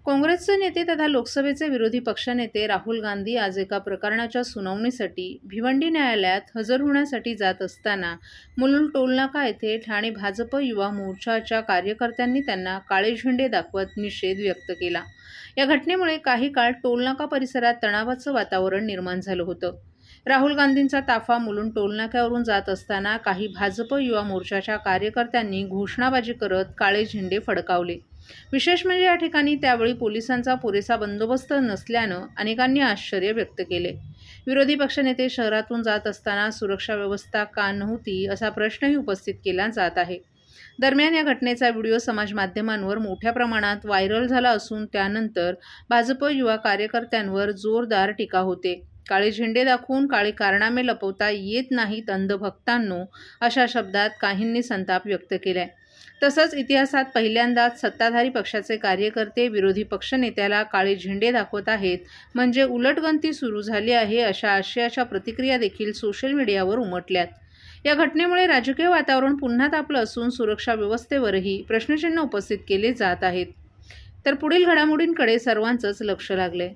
काँग्रेसचे नेते तथा लोकसभेचे विरोधी पक्षनेते राहुल गांधी आज एका प्रकरणाच्या सुनावणीसाठी भिवंडी न्यायालयात हजर होण्यासाठी जात असताना मुलुंड टोलनाका येथे ठाणे भाजप युवा मोर्चाच्या कार्यकर्त्यांनी त्यांना काळे झेंडे दाखवत निषेध व्यक्त केला। या घटनेमुळे काही काळ टोलनाका परिसरात तणावाचं वातावरण निर्माण झालं होतं। राहुल गांधींचा ताफा मुलुंड टोलनाक्यावरून जात असताना काही भाजप युवा मोर्चाच्या कार्यकर्त्यांनी घोषणाबाजी करत काळे झेंडे फडकावले। विशेष म्हणजे या ठिकाणी त्यावेळी पोलिसांचा पुरेसा बंदोबस्त नसल्यानं अनेकांनी आश्चर्य व्यक्त केले। विरोधी पक्षनेते शहरातून जात असताना सुरक्षा व्यवस्था का नव्हती असा प्रश्नही उपस्थित केला जात आहे। दरम्यान या घटनेचा व्हिडिओ समाज माध्यमांवर मोठ्या प्रमाणात व्हायरल झाला असून त्यानंतर भाजप युवा कार्यकर्त्यांवर जोरदार टीका होते। काळे झेंडे दाखवून काळे कारनामे लपवता येत नाहीत अंधभक्तांनो, अशा शब्दात काहींनी संताप व्यक्त केलाय। तसंच इतिहासात पहिल्यांदाच सत्ताधारी पक्षाचे कार्यकर्ते विरोधी पक्षनेत्याला काळे झेंडे दाखवत आहेत, म्हणजे उलटगंती सुरू झाली आहे, अशा आशयाच्या प्रतिक्रिया देखील सोशल मीडियावर उमटल्यात। या घटनेमुळे राजकीय वातावरण पुन्हा तापलं असून सुरक्षा व्यवस्थेवरही प्रश्नचिन्ह उपस्थित केले जात आहेत। तर पुढील घडामोडींकडे सर्वांचंच लक्ष लागलंय।